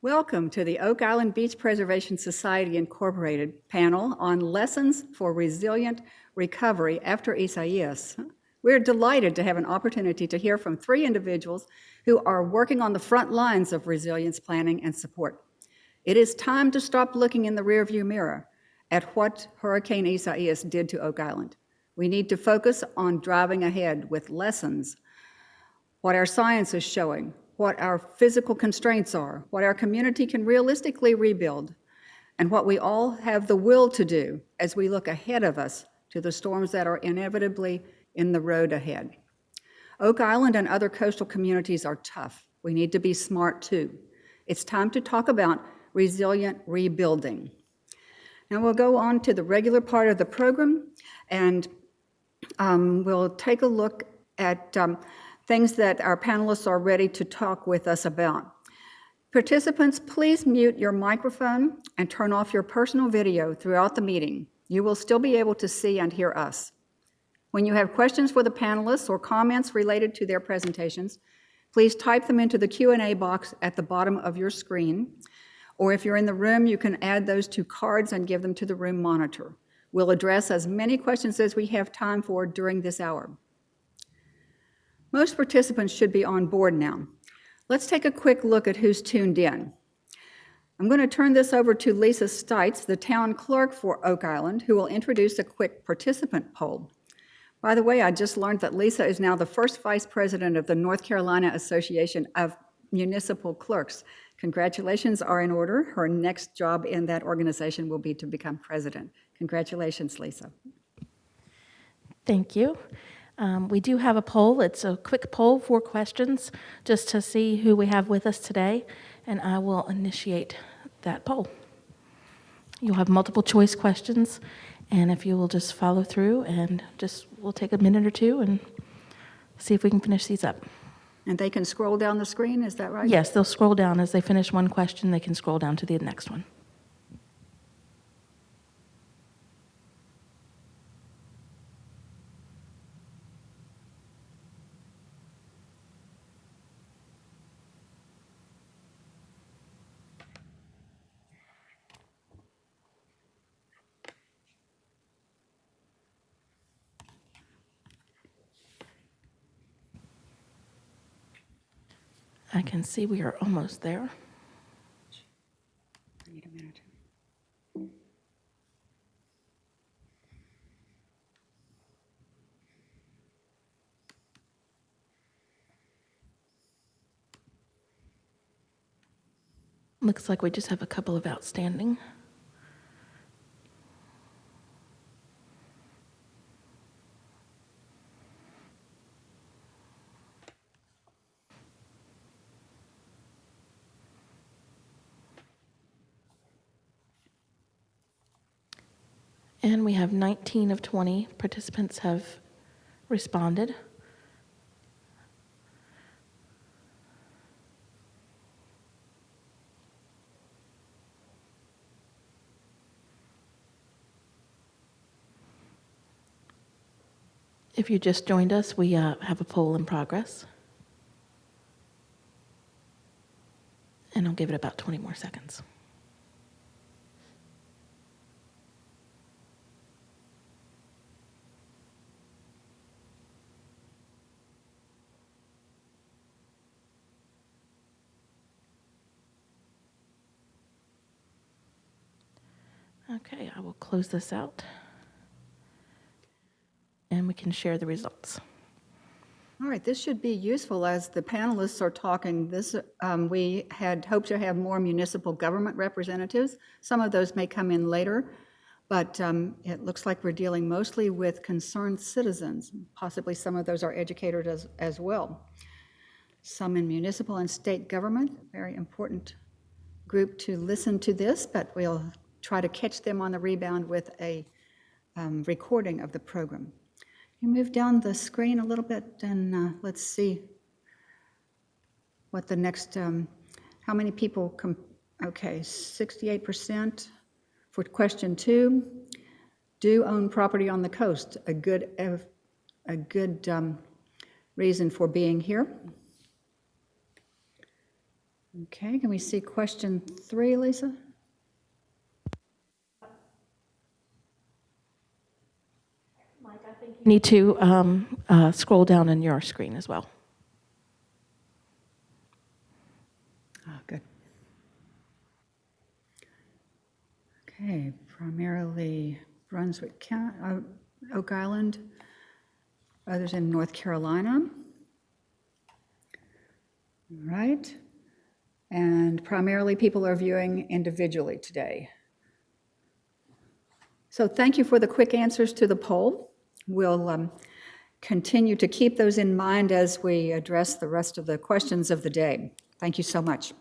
Welcome to the Oak Island Beach Preservation Society Incorporated panel on Lessons for Resilient Recovery after Isaias. We're delighted to have an opportunity to hear from three individuals who are working on the front lines of resilience planning and support. It is time to stop looking in the rearview mirror at what Hurricane Isaias did to Oak Island. We need to focus on driving ahead with lessons, what our science is showing, what our physical constraints are, what our community can realistically rebuild, and what we all have the will to do as we look ahead of us to the storms that are inevitably in the road ahead. Oak Island and other coastal communities are tough. We need to be smart too. It's time to talk about resilient rebuilding. Now we'll go on to the regular part of the program, and we'll take a look at things that our panelists are ready to talk with us about. Participants, please mute your microphone and turn off your personal video throughout the meeting. You will still be able to see and hear us. When you have questions for the panelists or comments related to their presentations, please type them into the Q&A box at the bottom of your screen. Or if you're in the room, you can add those to cards and give them to the room monitor. We'll address as many questions as we have time for during this hour. Most participants should be on board now. Let's take a quick look at who's tuned in. I'm going to turn this over to Lisa Stites, the town clerk for Oak Island, who will introduce a quick participant poll. By the way, I just learned that Lisa is now the first vice president of the North Carolina Association of Municipal Clerks. Congratulations are in order. Her next job in that organization will be to become president. Congratulations, Lisa. Thank you. We do have a poll. It's a quick poll, 4 questions, just to see who we have with us today, and I will initiate that poll. You'll have multiple choice questions, and if you will just follow through, and we'll take a minute or two and see if we can finish these up. And they can scroll down the screen, is that right? Yes, they'll scroll down. As they finish one question, they can scroll down to the next one. I can see we are almost there. I need a minute. Looks like we just have a couple of outstanding. And we have 19 of 20 participants have responded. If you just joined us, we have a poll in progress. And I'll give it about 20 more seconds. Okay, I will close this out, and we can share the results. All right, this should be useful as the panelists are talking. We had hoped to have more municipal government representatives. Some of those may come in later, but it looks like we're dealing mostly with concerned citizens. Possibly some of those are educators as well. Some in municipal and state government, very important group to listen to this, but we'll try to catch them on the rebound with a recording of the program. You move down the screen a little bit, and let's see what the next, how many people okay, 68% for question 2, do own property on the coast, a good reason for being here. Okay, can we see question 3, Lisa? Mike, I think you need to scroll down on your screen as well. Oh, good. Okay, primarily Brunswick County, Oak Island, others in North Carolina. All right. And primarily people are viewing individually today. So thank you for the quick answers to the poll. We'll continue to keep those in mind as we address the rest of the questions of the day. Thank you so much.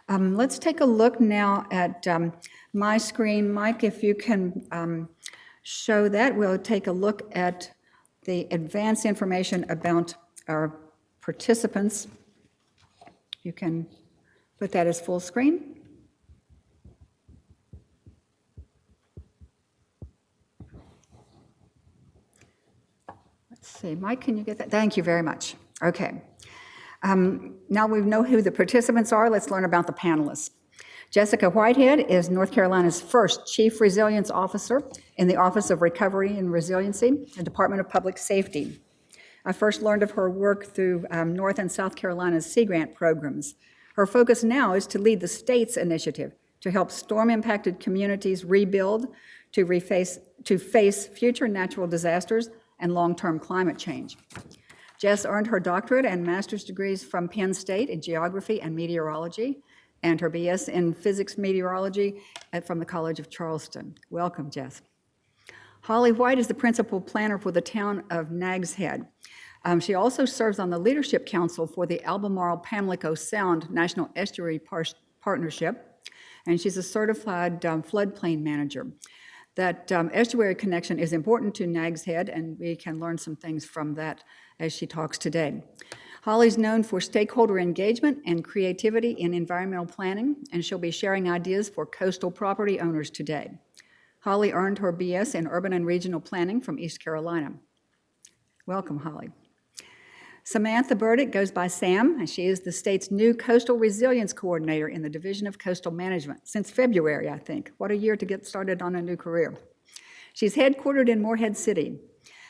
Let's take a look now at my screen. Mike, if you can show that, we'll take a look at the advanced information about our participants. You can put that as full screen. Let's see, Mike, can you get that? Thank you very much. Okay. Now we know who the participants are. Let's learn about the panelists. Jessica Whitehead is North Carolina's first Chief Resilience Officer in the Office of Recovery and Resiliency, the Department of Public Safety. I first learned of her work through North and South Carolina's Sea Grant programs. Her focus now is to lead the state's initiative to help storm-impacted communities rebuild, to face future natural disasters and long-term climate change. Jess earned her doctorate and master's degrees from Penn State in geography and meteorology, and her BS in physics meteorology from the College of Charleston. Welcome, Jess. Holly White is the principal planner for the town of Nags Head. She also serves on the Leadership Council for the Albemarle-Pamlico Sound National Estuary Partnership, and she's a certified floodplain manager. That estuary connection is important to Nags Head, and we can learn some things from that as she talks today. Holly's known for stakeholder engagement and creativity in environmental planning, and she'll be sharing ideas for coastal property owners today. Holly earned her BS in Urban and Regional Planning from East Carolina. Welcome, Holly. Samantha Burdick goes by Sam, and she is the state's new Coastal Resilience Coordinator in the Division of Coastal Management since February, I think. What a year to get started on a new career. She's headquartered in Morehead City.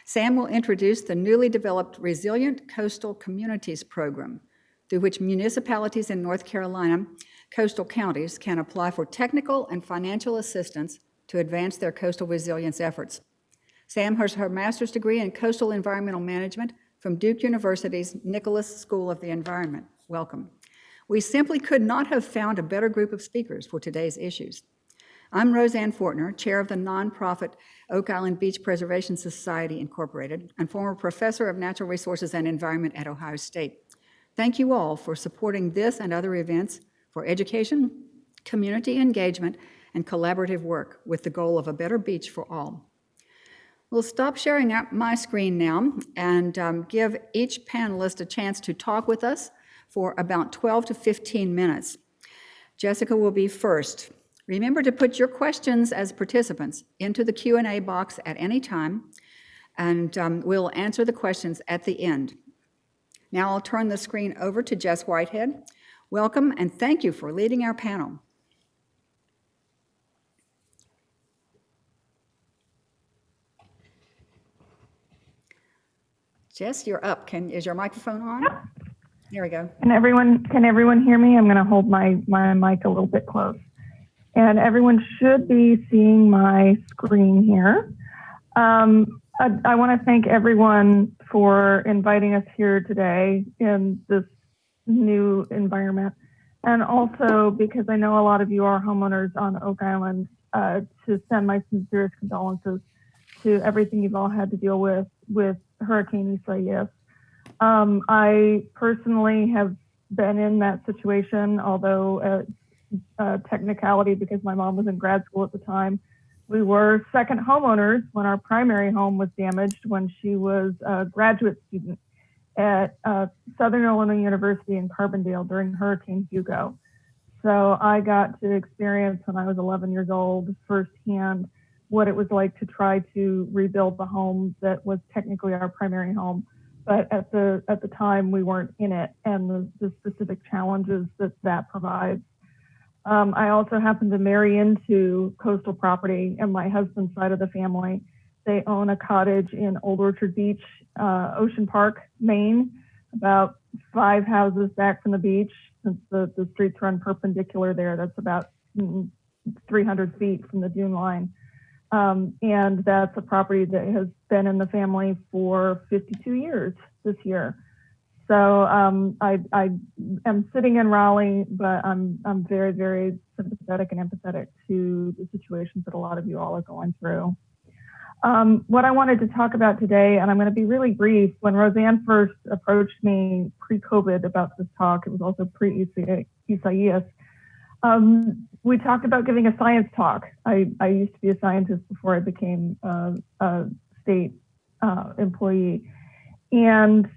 Sam will introduce the newly developed Resilient Coastal Communities Program, through which municipalities in North Carolina, coastal counties, can apply for technical and financial assistance to advance their coastal resilience efforts. Sam has her master's degree in coastal environmental management from Duke University's Nicholas School of the Environment. Welcome. We simply could not have found a better group of speakers for today's issues. I'm Rosanne Fortner, chair of the nonprofit Oak Island Beach Preservation Society, Incorporated, and former professor of natural resources and environment at Ohio State. Thank you all for supporting this and other events for education, community engagement, and collaborative work with the goal of a better beach for all. We'll stop sharing out my screen now and give each panelist a chance to talk with us for about 12 to 15 minutes. Jessica will be first. Remember to put your questions as participants into the Q&A box at any time, and we'll answer the questions at the end. Now I'll turn the screen over to Jess Whitehead. Welcome, and thank you for leading our panel. Jess, you're up. Is your microphone on? Yep. There we go. Can everyone hear me? I'm going to hold my mic a little bit close. And everyone should be seeing my screen here. I want to thank everyone for inviting us here today in this new environment. And also because I know a lot of you are homeowners on Oak Island, to send my sincerest condolences to everything you've all had to deal with Hurricane Isaias. I personally have been in that situation, although technicality because my mom was in grad school at the time. We were second homeowners when our primary home was damaged when she was a graduate student at Southern Illinois University in Carbondale during Hurricane Hugo. So I got to experience when I was 11 years old firsthand what it was like to try to rebuild the home that was technically our primary home but at the time we weren't in it, and the specific challenges that provides. I also happen to marry into coastal property, and my husband's side of the family, they own a cottage in Old Orchard Beach, Ocean Park, Maine, about 5 houses back from the beach. Since the streets run perpendicular there, that's about 300 feet from the dune line. And that's a property that has been in the family for 52 years this year. So I am sitting in Raleigh, but I'm very, very sympathetic and empathetic to the situations that a lot of you all are going through. What I wanted to talk about today, and I'm going to be really brief, when Rosanne first approached me pre-COVID about this talk, it was also pre-Isaias, we talked about giving a science talk. I used to be a scientist before I became a state employee. And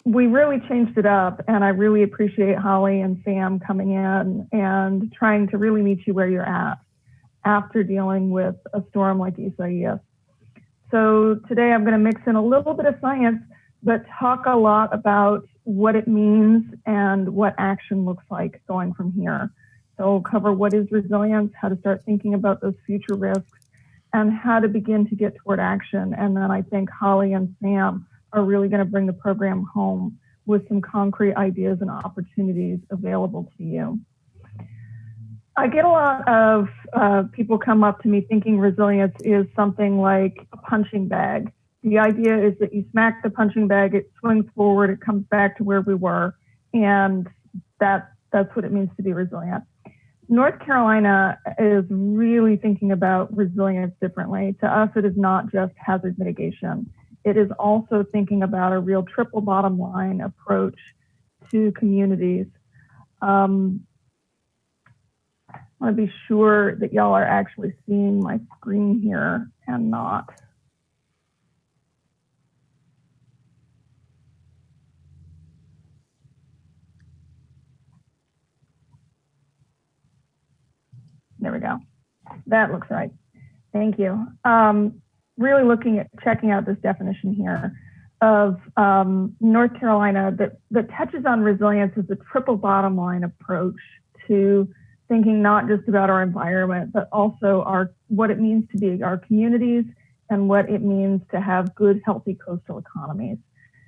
we really changed it up, and I really appreciate Holly and Sam coming in and trying to really meet you where you're at after dealing with a storm like Isaias. So today I'm going to mix in a little bit of science, but talk a lot about what it means and what action looks like going from here. So we'll cover what is resilience, how to start thinking about those future risks, and how to begin to get toward action. And then I think Holly and Sam are really going to bring the program home with some concrete ideas and opportunities available to you. I get a lot of people come up to me thinking resilience is something like a punching bag. The idea is that you smack the punching bag, it swings forward, it comes back to where we were, and that's what it means to be resilient. North Carolina is really thinking about resilience differently. To us, it is not just hazard mitigation. It is also thinking about a real triple bottom line approach to communities. I want to be sure that y'all are actually seeing my screen here and not. There we go. That looks right. Thank you. Really checking out this definition here of North Carolina that touches on resilience as a triple bottom line approach to thinking not just about our environment, but also what it means to be our communities and what it means to have good, healthy coastal economies.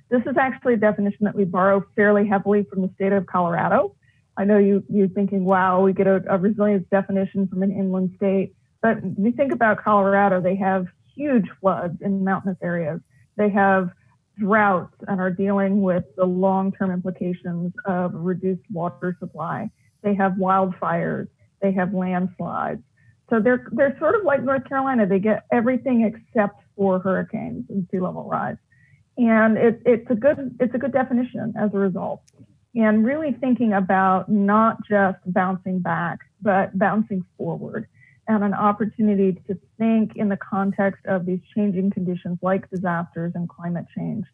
This is actually a definition that we borrow fairly heavily from the state of Colorado. I know you're thinking, wow, we get a resilience definition from an inland state. But if you think about Colorado, they have huge floods in mountainous areas. They have droughts and are dealing with the long-term implications of reduced water supply. They have wildfires. They have landslides. So they're sort of like North Carolina. They get everything except for hurricanes and sea level rise. And it's a good definition as a result. And really thinking about not just bouncing back, but bouncing forward, and an opportunity to think in the context of these changing conditions like disasters and climate change,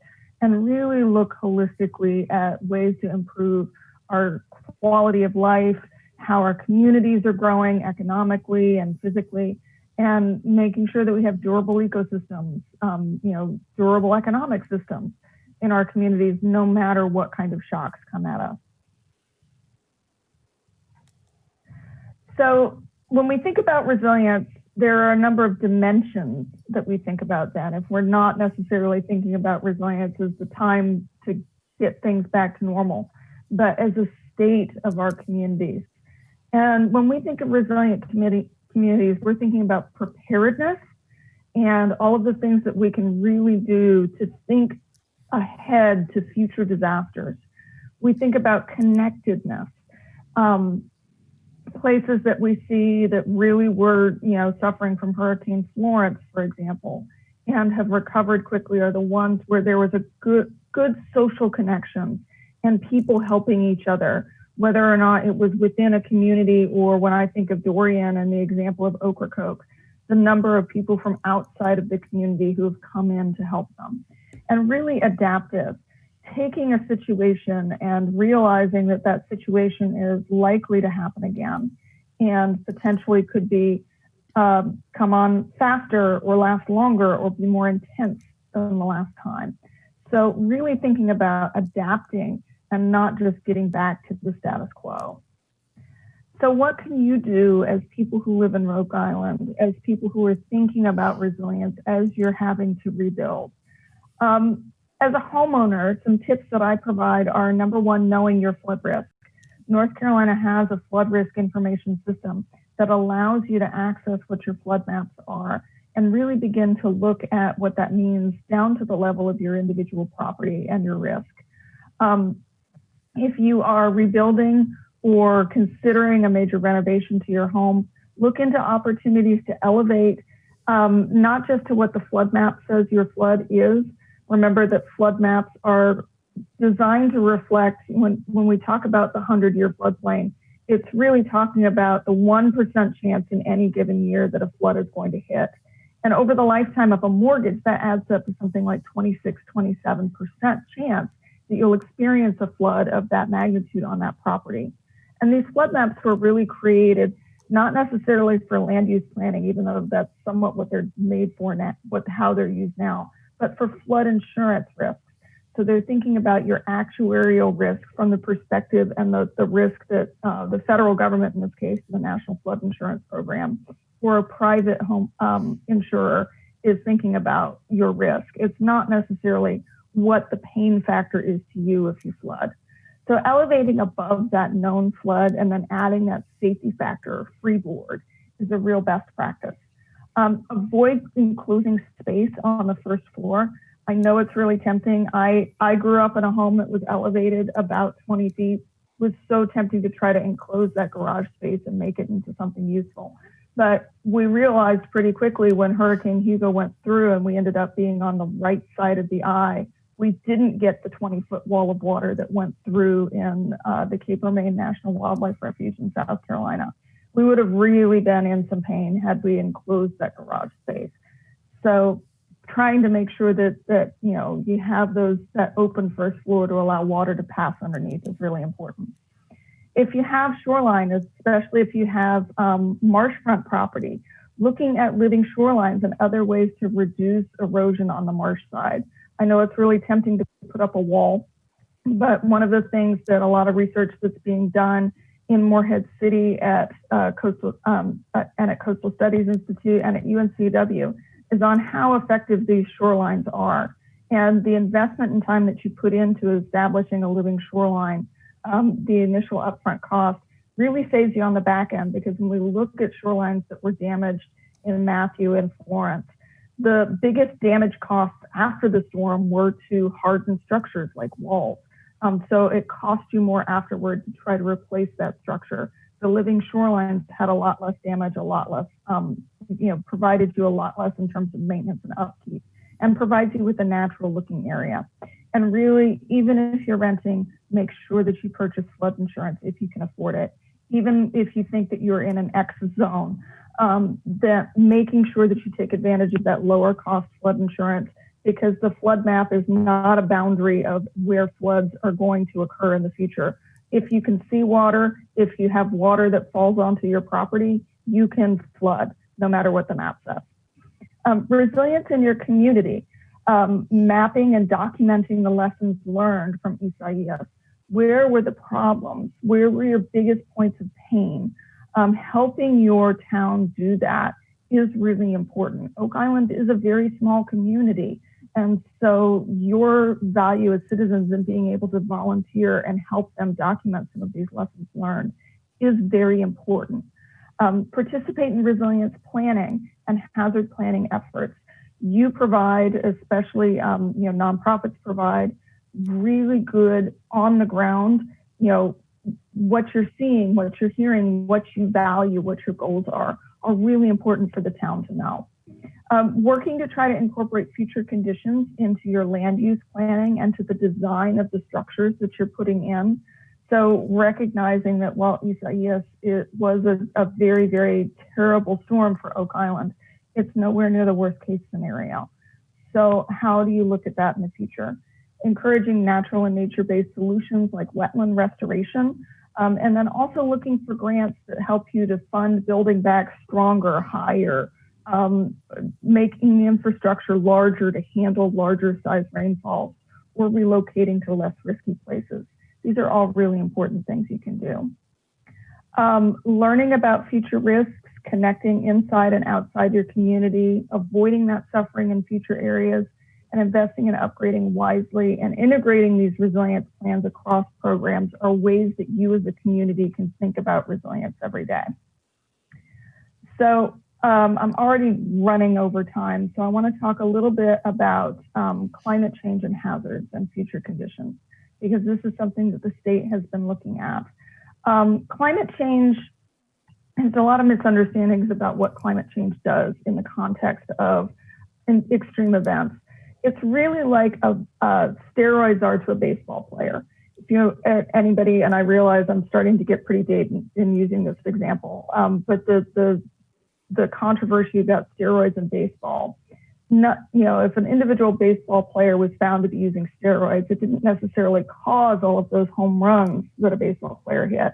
and really look holistically at ways to improve our quality of life, how our communities are growing economically and physically, and making sure that we have durable ecosystems, durable economic systems in our communities, no matter what kind of shocks come at us. So when we think about resilience, there are a number of dimensions that we think about then. If we're not necessarily thinking about resilience as the time to get things back to normal, but as a state of our communities. And when we think of resilient communities, we're thinking about preparedness and all of the things that we can really do to think ahead to future disasters. We think about connectedness. Places that we see that really were, suffering from Hurricane Florence, for example, and have recovered quickly are the ones where there was a good social connection and people helping each other, whether or not it was within a community or when I think of Dorian and the example of Ocracoke, the number of people from outside of the community who have come in to help them. And really adaptive, taking a situation and realizing that that situation is likely to happen again and potentially could be come on faster or last longer or be more intense than the last time. So really thinking about adapting and not just getting back to the status quo. So what can you do as people who live in Oak Island, as people who are thinking about resilience as you're having to rebuild? As a homeowner, some tips that I provide are, number one, knowing your flood risk. North Carolina has a flood risk information system that allows you to access what your flood maps are and really begin to look at what that means down to the level of your individual property and your risk. If you are rebuilding or considering a major renovation to your home, look into opportunities to elevate, not just to what the flood map says your flood is. Remember that flood maps are designed to reflect, when we talk about the 100-year floodplain, it's really talking about the 1% chance in any given year that a flood is going to hit. And over the lifetime of a mortgage, that adds up to something like 26, 27% chance that you'll experience a flood of that magnitude on that property. And these flood maps were really created not necessarily for land use planning, even though that's somewhat what they're made for now, how they're used now, but for flood insurance risks. So they're thinking about your actuarial risk from the perspective and the risk that the federal government, in this case, the National Flood Insurance Program, or a private home insurer is thinking about your risk. It's not necessarily what the pain factor is to you if you flood. So elevating above that known flood and then adding that safety factor, freeboard, is a real best practice. Avoid enclosing space on the first floor. I know it's really tempting. I grew up in a home that was elevated about 20 feet. It was so tempting to try to enclose that garage space and make it into something useful. But we realized pretty quickly when Hurricane Hugo went through and we ended up being on the right side of the eye, we didn't get the 20-foot wall of water that went through in the Cape Romaine National Wildlife Refuge in South Carolina. We would have really been in some pain had we enclosed that garage space. So trying to make sure that you have that open first floor to allow water to pass underneath is really important. If you have shoreline, especially if you have marshfront property, looking at living shorelines and other ways to reduce erosion on the marsh side. I know it's really tempting to put up a wall, but one of the things that a lot of research that's being done in Morehead City at Coastal Studies Institute and at UNCW is on how effective these shorelines are. And the investment and time that you put into establishing a living shoreline, the initial upfront cost really saves you on the back end, because when we look at shorelines that were damaged in Matthew and Florence, the biggest damage costs after the storm were to hardened structures like walls. So it cost you more afterward to try to replace that structure. The living shorelines had a lot less damage, a lot less, provided you a lot less in terms of maintenance and upkeep, and provides you with a natural looking area. And really, even if you're renting, make sure that you purchase flood insurance if you can afford it. Even if you think that you're in an X zone, that making sure that you take advantage of that lower cost flood insurance, because the flood map is not a boundary of where floods are going to occur in the future. If you can see water, if you have water that falls onto your property, you can flood, no matter what the map says. Resilience in your community, mapping and documenting the lessons learned from Isaias. Where were the problems? Where were your biggest points of pain? Helping your town do that is really important. Oak Island is a very small community. And so your value as citizens in being able to volunteer and help them document some of these lessons learned is very important. Participate in resilience planning and hazard planning efforts. You provide, especially nonprofits provide really good on the ground, what you're seeing, what you're hearing, what you value, what your goals are really important for the town to know. Working to try to incorporate future conditions into your land use planning and to the design of the structures that you're putting in. So recognizing that while Isaias was a very, very terrible storm for Oak Island, it's nowhere near the worst case scenario. So how do you look at that in the future? Encouraging natural and nature-based solutions like wetland restoration, and then also looking for grants that help you to fund building back stronger, higher, making the infrastructure larger to handle larger size rainfalls, or relocating to less risky places. These are all really important things you can do. Learning about future risks, connecting inside and outside your community, avoiding that suffering in future areas, and investing in upgrading wisely and integrating these resilience plans across programs are ways that you as a community can think about resilience every day. So I'm already running over time, so I want to talk a little bit about climate change and hazards and future conditions, because this is something that the state has been looking at. Climate change, there's a lot of misunderstandings about what climate change does in the context of extreme events. It's really like steroids are to a baseball player. If you know anybody, and I realize I'm starting to get pretty dated in using this example, but the controversy about steroids in baseball, if an individual baseball player was found to be using steroids, it didn't necessarily cause all of those home runs that a baseball player hit.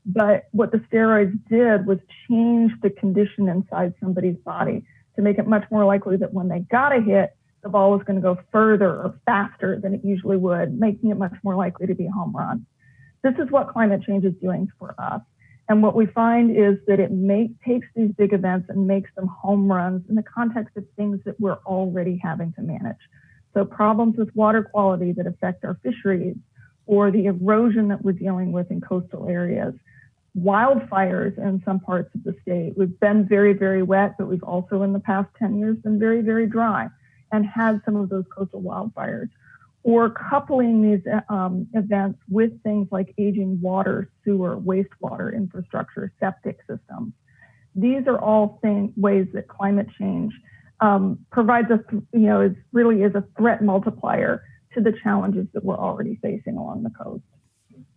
But what the steroids did was change the condition inside somebody's body to make it much more likely that when they got a hit, the ball was going to go further or faster than it usually would, making it much more likely to be a home run. This is what climate change is doing for us. And what we find is that it takes these big events and makes them home runs in the context of things that we're already having to manage. So problems with water quality that affect our fisheries, or the erosion that we're dealing with in coastal areas, wildfires in some parts of the state. We've been very, very wet, but we've also in the past 10 years been very, very dry and had some of those coastal wildfires. Or coupling these events with things like aging water, sewer, wastewater infrastructure, septic systems. These are all ways that climate change provides us, really is a threat multiplier to the challenges that we're already facing along the coast.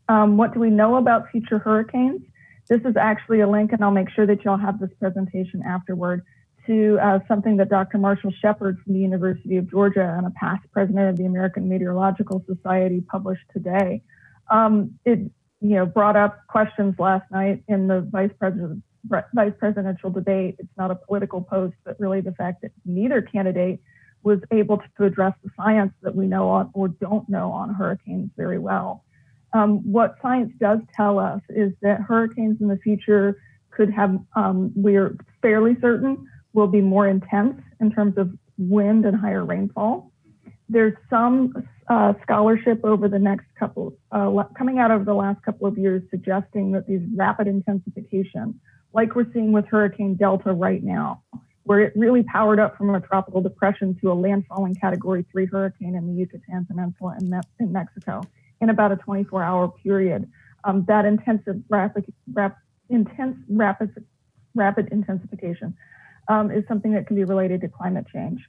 What do we know about future hurricanes? This is actually a link, and I'll make sure that y'all have this presentation afterward, to something that Dr. Marshall Shepard from the University of Georgia and a past president of the American Meteorological Society published today. It brought up questions last night in the vice presidential debate. It's not a political post, but really the fact that neither candidate was able to address the science that we know on or don't know on hurricanes very well. What science does tell us is that hurricanes in the future could have, we're fairly certain, will be more intense in terms of wind and higher rainfall. There's some scholarship over the next couple, coming out over the last couple of years, suggesting that these rapid intensification, like we're seeing with Hurricane Delta right now, where it really powered up from a tropical depression to a landfalling Category 3 hurricane in the Yucatan Peninsula in Mexico in about a 24-hour period. That rapid intensification is something that can be related to climate change.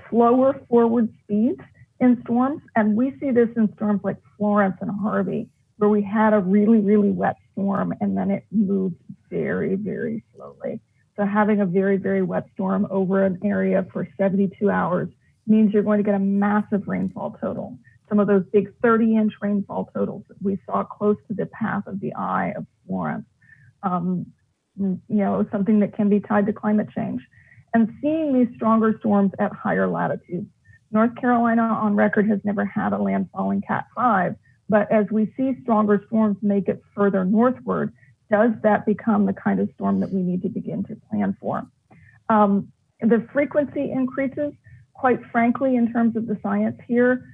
Slower forward speeds in storms, and we see this in storms like Florence and Harvey, where we had a really, really wet storm and then it moved very, very slowly. So having a very, very wet storm over an area for 72 hours means you're going to get a massive rainfall total. Some of those big 30-inch rainfall totals that we saw close to the path of the eye of Florence. Something that can be tied to climate change. And seeing these stronger storms at higher latitudes. North Carolina on record has never had a landfalling Cat 5, but as we see stronger storms make it further northward, does that become the kind of storm that we need to begin to plan for? The frequency increases, quite frankly, in terms of the science here,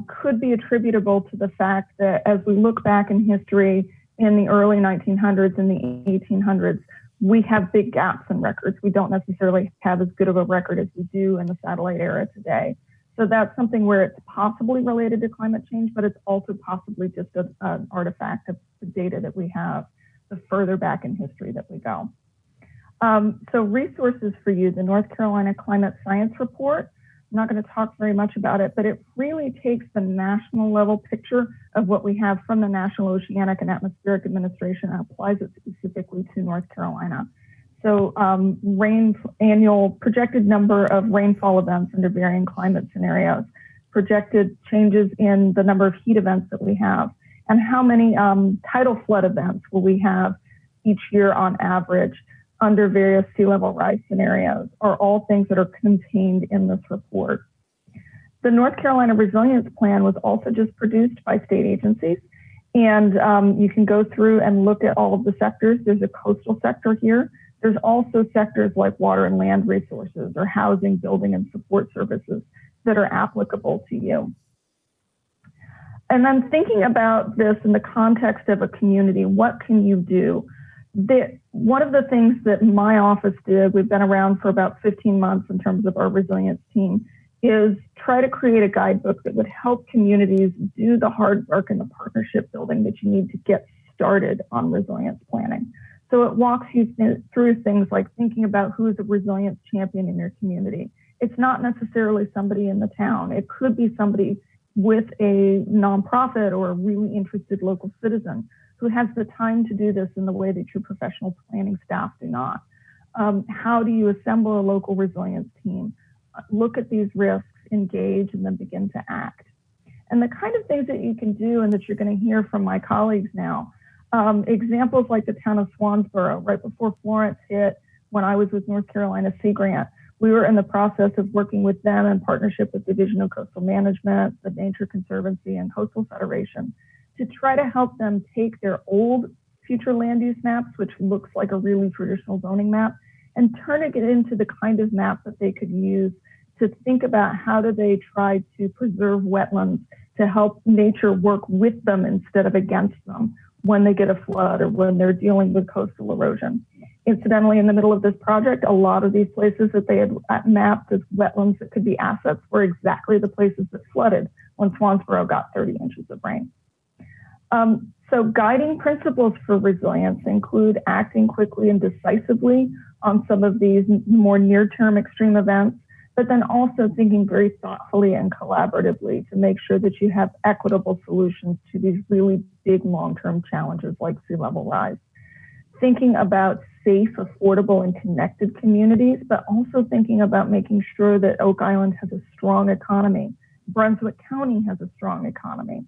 could be attributable to the fact that as we look back in history, in the early 1900s and the 1800s, we have big gaps in records. We don't necessarily have as good of a record as we do in the satellite era today. So that's something where it's possibly related to climate change, but it's also possibly just an artifact of the data that we have the further back in history that we go. So resources for you, the North Carolina Climate Science Report. I'm not going to talk very much about it, but it really takes the national level picture of what we have from the National Oceanic and Atmospheric Administration and applies it specifically to North Carolina. So annual projected number of rainfall events under varying climate scenarios, projected changes in the number of heat events that we have, and how many tidal flood events will we have each year on average under various sea level rise scenarios are all things that are contained in this report. The North Carolina Resilience Plan was also just produced by state agencies. And you can go through and look at all of the sectors. There's a coastal sector here. There's also sectors like water and land resources or housing, building, and support services that are applicable to you. And then thinking about this in the context of a community, what can you do? One of the things that my office did, we've been around for about 15 months in terms of our resilience team, is try to create a guidebook that would help communities do the hard work and the partnership building that you need to get started on resilience planning. So it walks you through things like thinking about who is a resilience champion in your community. It's not necessarily somebody in the town. It could be somebody with a nonprofit or a really interested local citizen who has the time to do this in the way that your professional planning staff do not. How do you assemble a local resilience team? Look at these risks, engage, and then begin to act. And the kind of things that you can do and that you're going to hear from my colleagues now, examples like the town of Swansboro, right before Florence hit, when I was with North Carolina Sea Grant, we were in the process of working with them in partnership with Division of Coastal Management, the Nature Conservancy, and Coastal Federation to try to help them take their old future land use maps, which looks like a really traditional zoning map, and turn it into the kind of map that they could use to think about how do they try to preserve wetlands to help nature work with them instead of against them when they get a flood or when they're dealing with coastal erosion. Incidentally, in the middle of this project, a lot of these places that they had mapped as wetlands that could be assets were exactly the places that flooded when Swansboro got 30 inches of rain. So guiding principles for resilience include acting quickly and decisively on some of these more near-term extreme events, but then also thinking very thoughtfully and collaboratively to make sure that you have equitable solutions to these really big long-term challenges like sea level rise. Thinking about safe, affordable, and connected communities, but also thinking about making sure that Oak Island has a strong economy. Brunswick County has a strong economy.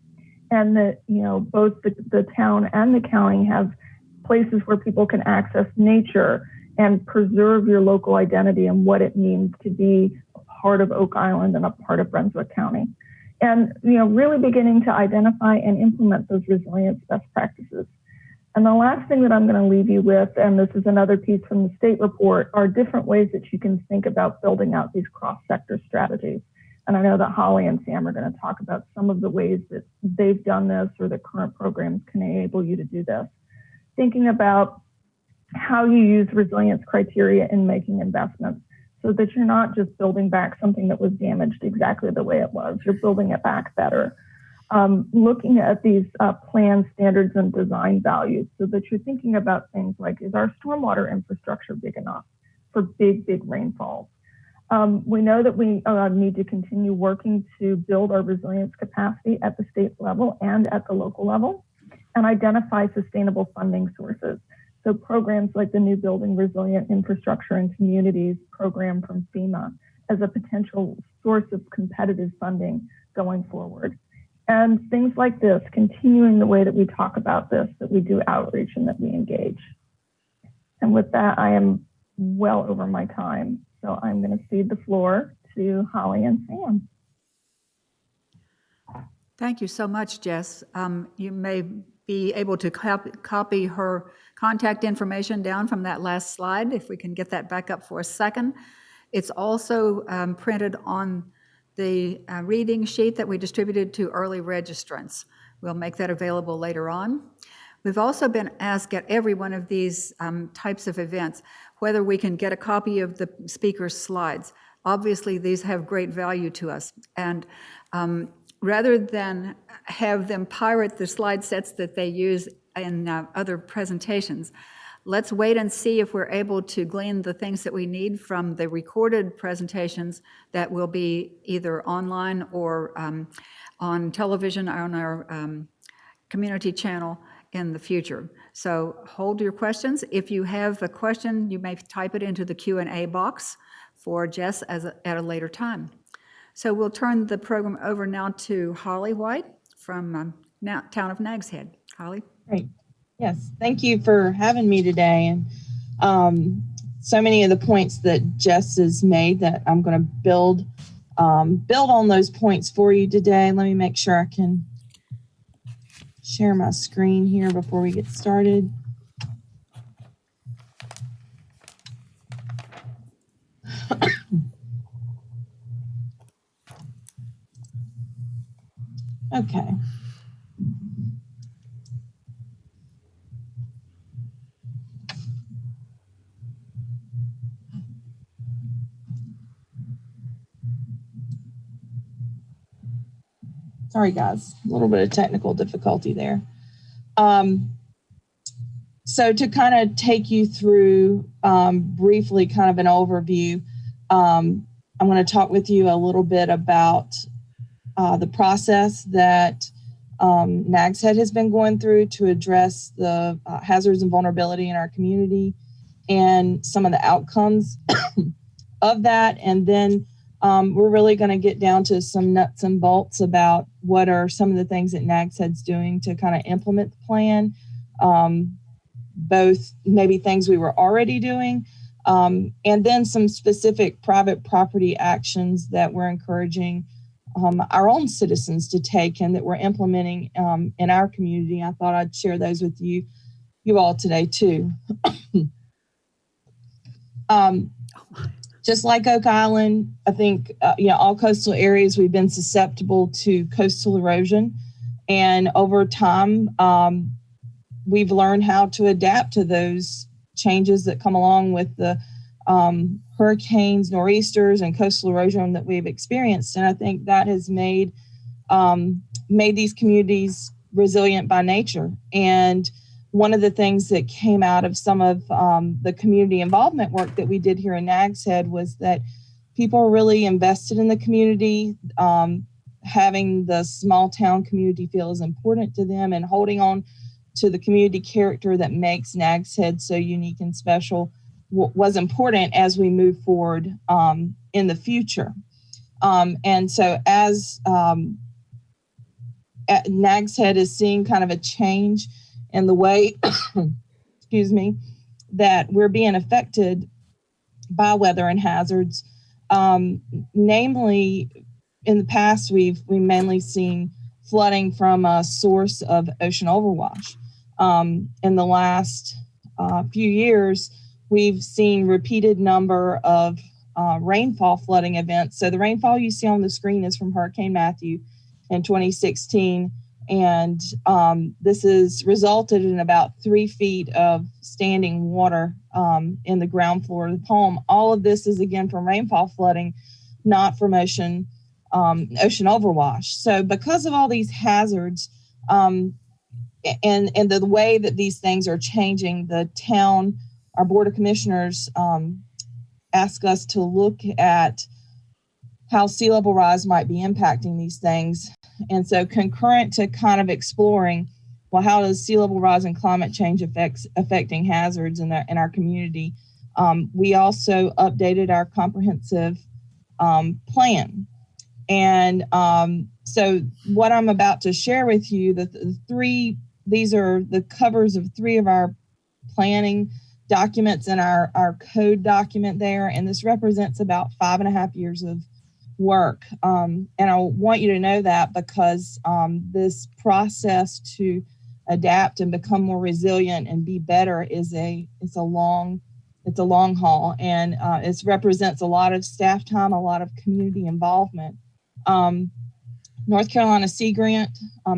And that, you know, both the town and the county have places where people can access nature and preserve your local identity and what it means to be a part of Oak Island and a part of Brunswick County. And, you know, really beginning to identify and implement those resilience best practices. And the last thing that I'm going to leave you with, and this is another piece from the state report, are different ways that you can think about building out these cross-sector strategies. And I know that Holly and Sam are going to talk about some of the ways that they've done this or the current programs can enable you to do this. Thinking about how you use resilience criteria in making investments so that you're not just building back something that was damaged exactly the way it was, you're building it back better. Looking at these plan standards and design values so that you're thinking about things like, is our stormwater infrastructure big enough for big, big rainfalls? We know that we need to continue working to build our resilience capacity at the state level and at the local level and identify sustainable funding sources. So programs like the New Building Resilient Infrastructure and Communities program from FEMA as a potential source of competitive funding going forward. And things like this, continuing the way that we talk about this, that we do outreach and that we engage. And with that, I am well over my time. So I'm going to cede the floor to Holly and Sam. Thank you so much, Jess. You may be able to copy her contact information down from that last slide, if we can get that back up for a second. It's also printed on the reading sheet that we distributed to early registrants. We'll make that available later on. We've also been asked at every one of these types of events whether we can get a copy of the speaker's slides. Obviously, these have great value to us. And rather than have them pirate the slide sets that they use in other presentations, let's wait and see if we're able to glean the things that we need from the recorded presentations that will be either online or on television on our community channel in the future. So hold your questions. If you have a question, you may type it into the Q&A box for Jess at a later time. So we'll turn the program over now to Holly White from town of Nags Head. Holly? Great. Yes, thank you for having me today. And so many of the points that Jess has made that I'm going to build build on those points for you today. Let me make sure I can share my screen here before we get started. Okay. Sorry, guys, a little bit of technical difficulty there. So to kind of take you through briefly kind of an overview, I'm going to talk with you a little bit about the process that Nags Head has been going through to address the hazards and vulnerability in our community and some of the outcomes of that. And then we're really going to get down to some nuts and bolts about what are some of the things that Nags Head's doing to kind of implement the plan, both maybe things we were already doing, and then some specific private property actions that we're encouraging our own citizens to take and that we're implementing in our community. I thought I'd share those with you all today too. Just like Oak Island, I think all coastal areas, we've been susceptible to coastal erosion, and over time we've learned how to adapt to those changes that come along with the hurricanes, nor'easters, and coastal erosion that we've experienced. And I think that has made these communities resilient by nature. And one of the things that came out of some of the community involvement work that we did here in Nags Head was that people are really invested in the community. Having the small town community feel is important to them, and holding on to the community character that makes Nags Head so unique and special was important as we move forward in the future. And so as Nags Head is seeing kind of a change in the way, excuse me, that we're being affected by weather and hazards. Namely, in the past, we mainly seen flooding from a source of ocean overwash. In the last few years, we've seen repeated number of rainfall flooding events. So the rainfall you see on the screen is from Hurricane Matthew in 2016. And this has resulted in about 3 feet of standing water in the ground floor of the home. All of this is, again, from rainfall flooding, not from ocean overwash. So because of all these hazards and the way that these things are changing, the town, our Board of Commissioners ask us to look at how sea level rise might be impacting these things. And so concurrent to kind of exploring, well, how does sea level rise and climate change affecting hazards in our community? We also updated our comprehensive plan. And so what I'm about to share with you, these are the covers of 3 of our planning documents in our code document there. And this represents about 5.5 years of work. And I want you to know that because this process to adapt and become more resilient and be better it's a long haul, and it represents a lot of staff time, a lot of community involvement. North Carolina Sea Grant,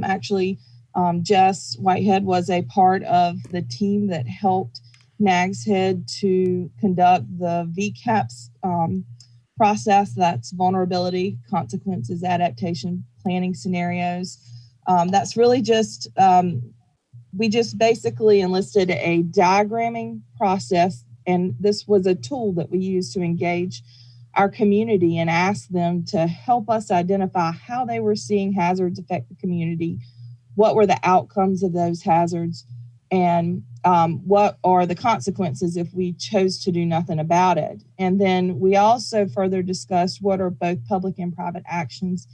actually, Jess Whitehead was a part of the team that helped Nags Head to conduct the VCAPS process. That's vulnerability, consequences, adaptation, planning scenarios. That's really just, we just basically enlisted a diagramming process, and this was a tool that we used to engage our community and ask them to help us identify how they were seeing hazards affect the community, what were the outcomes of those hazards, and what are the consequences if we chose to do nothing about it. And then we also further discussed what are both public and private actions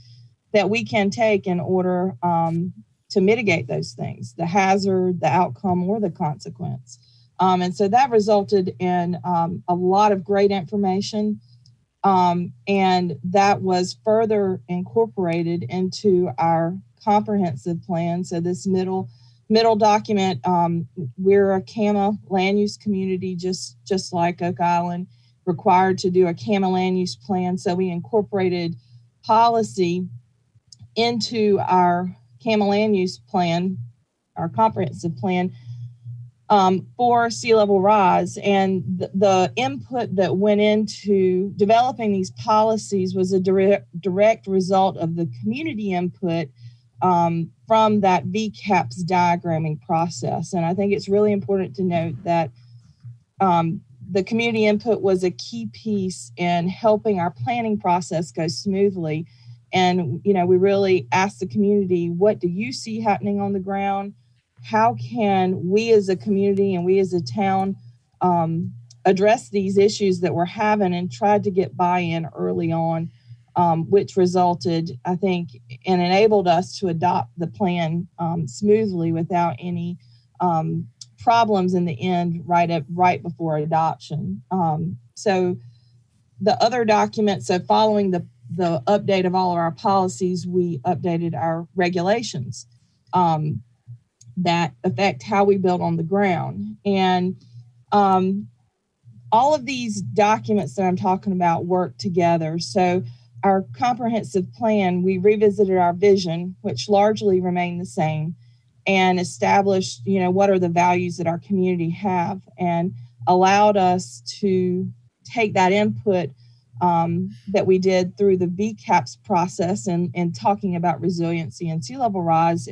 that we can take in order to mitigate those things, the hazard, the outcome, or the consequence. And so that resulted in a lot of great information. And that was further incorporated into our comprehensive plan. So this middle document, we're a CAMA land use community, just like Oak Island, required to do a CAMA land use plan. So we incorporated policy into our CAMA land use plan, our comprehensive plan, for sea level rise. And the input that went into developing these policies was a direct result of the community input from that VCAPS diagramming process. And I think it's really important to note that the community input was a key piece in helping our planning process go smoothly. And, we really asked the community, what do you see happening on the ground? How can we as a community and we as a town address these issues that we're having, and tried to get buy-in early on, which resulted, I think, and enabled us to adopt the plan smoothly without any problems in the end right before adoption. So the other documents, so following the update of all of our policies, we updated our regulations that affect how we build on the ground. And all of these documents that I'm talking about work together. So our comprehensive plan, we revisited our vision, which largely remained the same, and established, what are the values that our community have, and allowed us to take that input that we did through the VCAPS process and talking about resiliency and sea level rise,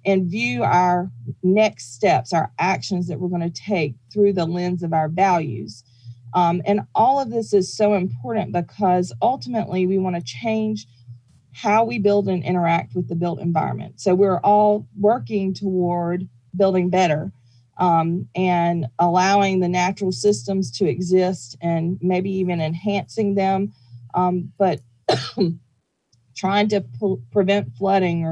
and view our next steps, our actions that we're going to take through the lens of our values. And all of this is so important because ultimately we want to change how we build and interact with the built environment. So we're all working toward building better and allowing the natural systems to exist and maybe even enhancing them, but trying to prevent flooding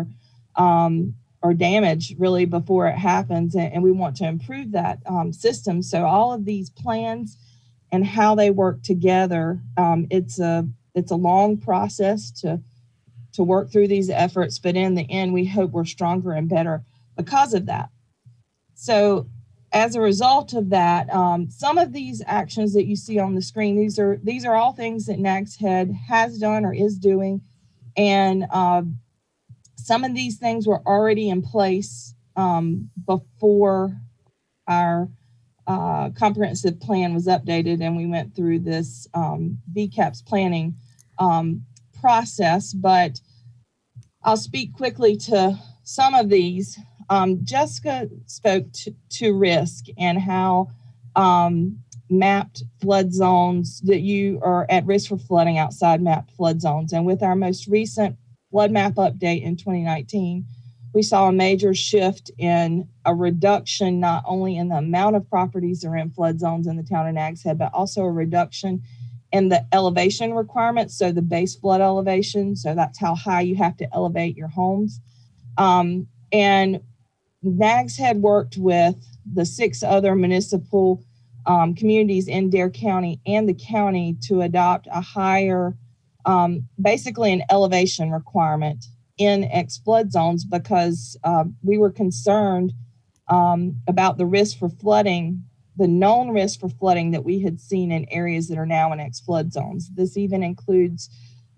or damage really before it happens. And we want to improve that system. So all of these plans and how they work together, it's a long process to work through these efforts, but in the end, we hope we're stronger and better because of that. So as a result of that, some of these actions that you see on the screen, these are all things that Nags Head has done or is doing. And some of these things were already in place before our comprehensive plan was updated and we went through this VCAPS planning process. But I'll speak quickly to some of these. Jessica spoke to risk and how mapped flood zones, that you are at risk for flooding outside mapped flood zones. And with our most recent flood map update in 2019, we saw a major shift in a reduction, not only in the amount of properties that are in flood zones in the town of Nags Head, but also a reduction in the elevation requirements. So the base flood elevation, so that's how high you have to elevate your homes. And Nags Head worked with the 6 other municipal communities in Dare County and the county to adopt a higher, basically an elevation requirement in ex-flood zones because we were concerned about the risk for flooding, the known risk for flooding that we had seen in areas that are now in ex-flood zones. This even includes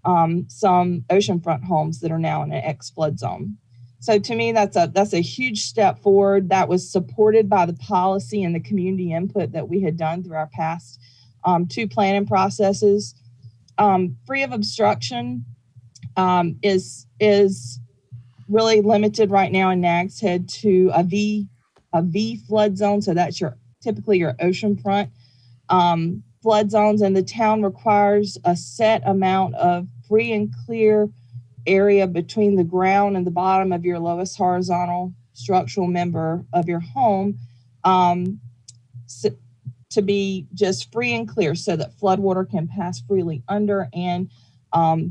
some oceanfront homes that are now in an ex-flood zone. So to me, that's a huge step forward that was supported by the policy and the community input that we had done through our past 2 planning processes. Free of obstruction is really limited right now in Nags Head to a V flood zone. So that's typically your oceanfront flood zones, and the town requires a set amount of free and clear area between the ground and the bottom of your lowest horizontal structural member of your home to be just free and clear so that floodwater can pass freely under and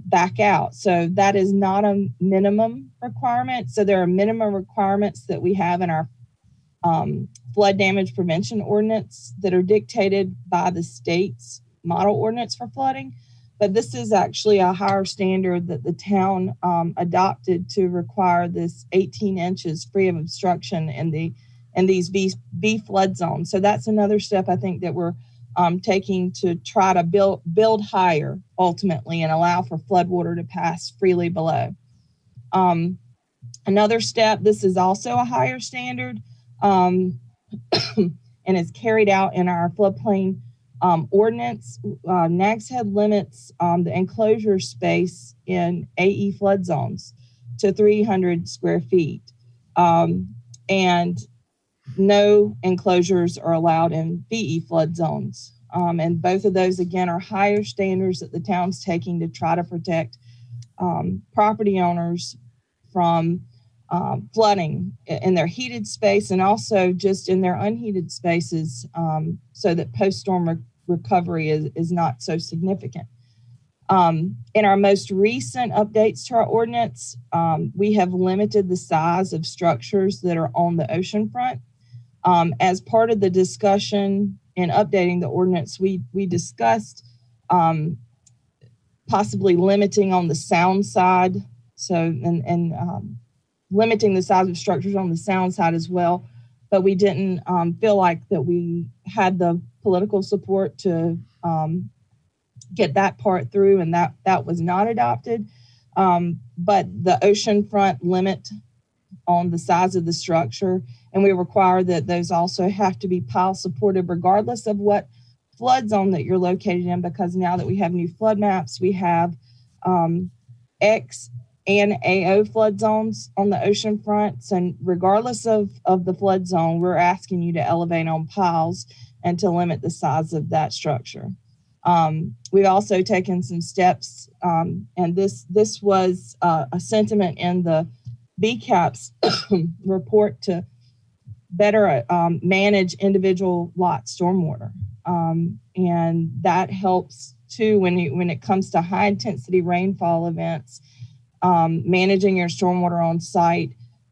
back out. So that is not a minimum requirement. So there are minimum requirements that we have in our flood damage prevention ordinance that are dictated by the state's model ordinance for flooding. but this is actually a higher standard that the town adopted to require this 18 inches free of obstruction in these B flood zones. So that's another step I think that we're taking to try to build higher ultimately and allow for floodwater to pass freely below. Another step, this is also a higher standard and is carried out in our floodplain ordinance. Nags Head limits the enclosure space in AE flood zones to 300 square feet. And no enclosures are allowed in BE flood zones. And both of those, again, are higher standards that the town's taking to try to protect property owners from flooding in their heated space and also just in their unheated spaces so that post-storm recovery is not so significant. In our most recent updates to our ordinance, we have limited the size of structures that are on the ocean front. As part of the discussion in updating the ordinance, we discussed possibly limiting on the sound side, limiting the size of structures on the sound side as well, but we didn't feel like that we had the political support to get that part through, and that was not adopted. But the oceanfront limit on the size of the structure, and we require that those also have to be pile supported regardless of what flood zone that you're located in, because now that we have new flood maps, we have X and AO flood zones on the ocean front. So regardless of the flood zone, we're asking you to elevate on piles and to limit the size of that structure. We've also taken some steps, and this was a sentiment in the BCAP's report to better manage individual lot stormwater. And that helps too when it comes to high intensity rainfall events. Managing your stormwater on site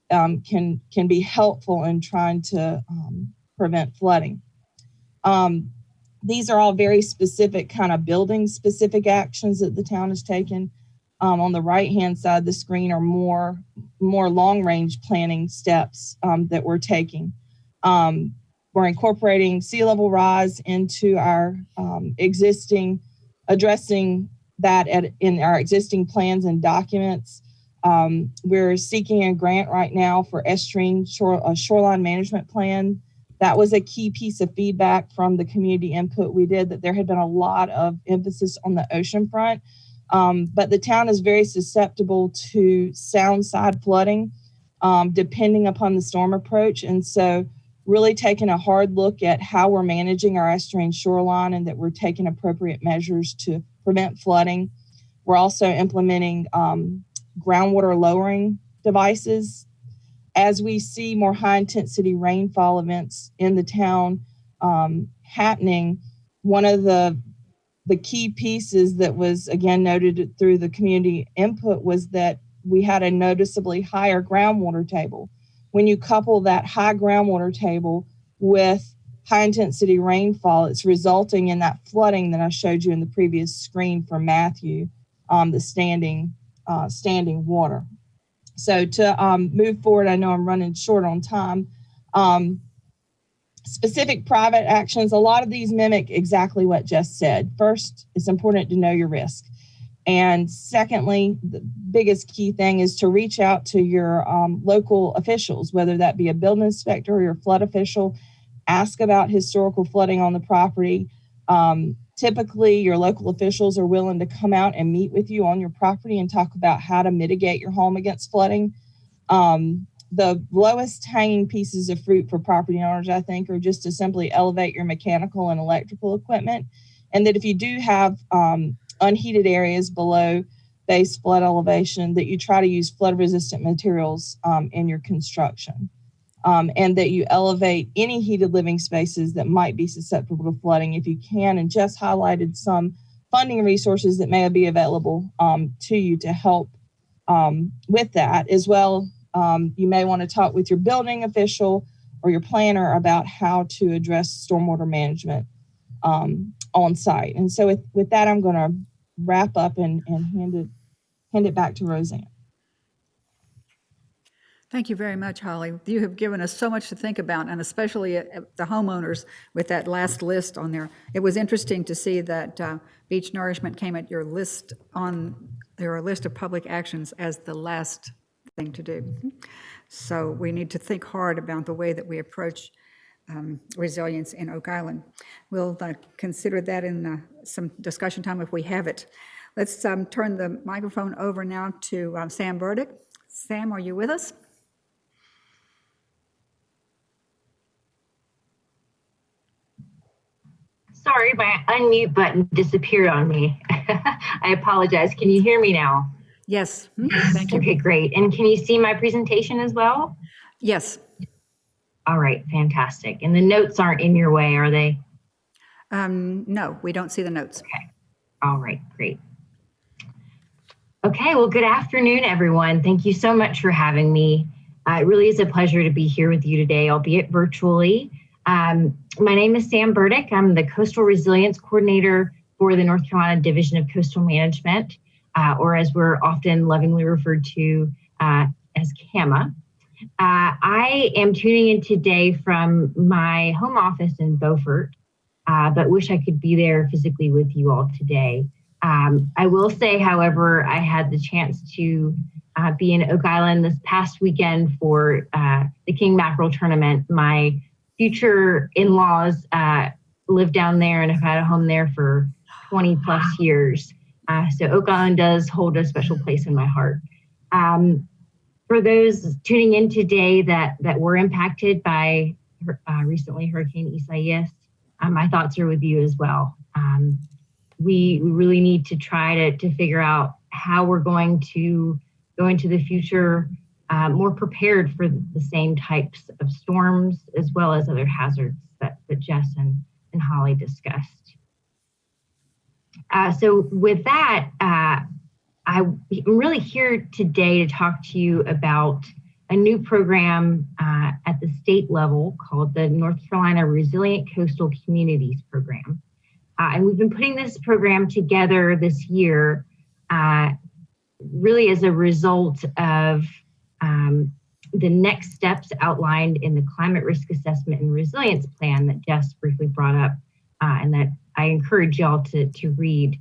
can be helpful in trying to prevent flooding. These are all very specific kind of building specific actions that the town has taken. On the right-hand side of the screen are more long-range planning steps that we're taking. We're incorporating sea level rise into our addressing that in our existing plans and documents. We're seeking a grant right now for estuarine shoreline management plan. That was a key piece of feedback from the community input we did, that there had been a lot of emphasis on the ocean front. But the town is very susceptible to sound side flooding, depending upon the storm approach. And so really taking a hard look at how we're managing our estuarine shoreline and that we're taking appropriate measures to prevent flooding. We're also implementing groundwater lowering devices. As we see more high intensity rainfall events in the town happening, one of the key pieces that was again noted through the community input was that we had a noticeably higher groundwater table. When you couple that high groundwater table with high intensity rainfall, it's resulting in that flooding that I showed you in the previous screen for Matthew, the standing water. So to move forward, I know I'm running short on time. Specific private actions, a lot of these mimic exactly what Jess said. First, it's important to know your risk. And secondly, the biggest key thing is to reach out to your local officials, whether that be a building inspector or your flood official. Ask about historical flooding on the property. Typically, your local officials are willing to come out and meet with you on your property and talk about how to mitigate your home against flooding. The lowest hanging pieces of fruit for property owners, I think, are just to simply elevate your mechanical and electrical equipment. And that if you do have unheated areas below base flood elevation, that you try to use flood resistant materials in your construction. And that you elevate any heated living spaces that might be susceptible to flooding if you can, and just highlighted some funding resources that may be available to you to help with that. As well, you may want to talk with your building official or your planner about how to address stormwater management on site. And so with that, I'm going to wrap up and hand it back to Rosanne. Thank you very much, Holly. You have given us so much to think about, and especially the homeowners with that last list on there. It was interesting to see that beach nourishment came at your list of public actions as the last thing to do. So we need to think hard about the way that we approach resilience in Oak Island. We'll consider that in some discussion time if we have it. Let's turn the microphone over now to Sam Burdick. Sam, are you with us? Sorry, my unmute button disappeared on me. I apologize. Can you hear me now? Yes. Thank you. Okay, great. And can you see my presentation as well? Yes. All right, fantastic. And the notes aren't in your way, are they? No, we don't see the notes. Okay. All right, great. Okay, well, good afternoon, everyone. Thank you so much for having me. It really is a pleasure to be here with you today, albeit virtually. My name is Sam Burdick. I'm the Coastal Resilience Coordinator for the North Carolina Division of Coastal Management, or as we're often lovingly referred to as CAMA. I am tuning in today from my home office in Beaufort, but wish I could be there physically with you all today. I will say, however, I had the chance to be in Oak Island this past weekend for the King Mackerel Tournament. My future in-laws live down there and have had a home there for 20 plus years. So Oak Island does hold a special place in my heart. For those tuning in today that were impacted by recently Hurricane Isaias, my thoughts are with you as well. We really need to try to figure out how we're going to go into the future more prepared for the same types of storms as well as other hazards that Jess and Holly discussed. So with that, I'm really here today to talk to you about a new program at the state level called the North Carolina Resilient Coastal Communities Program. And we've been putting this program together this year really as a result of the next steps outlined in the Climate Risk Assessment and Resilience Plan that Jess briefly brought up and that I encourage y'all to read.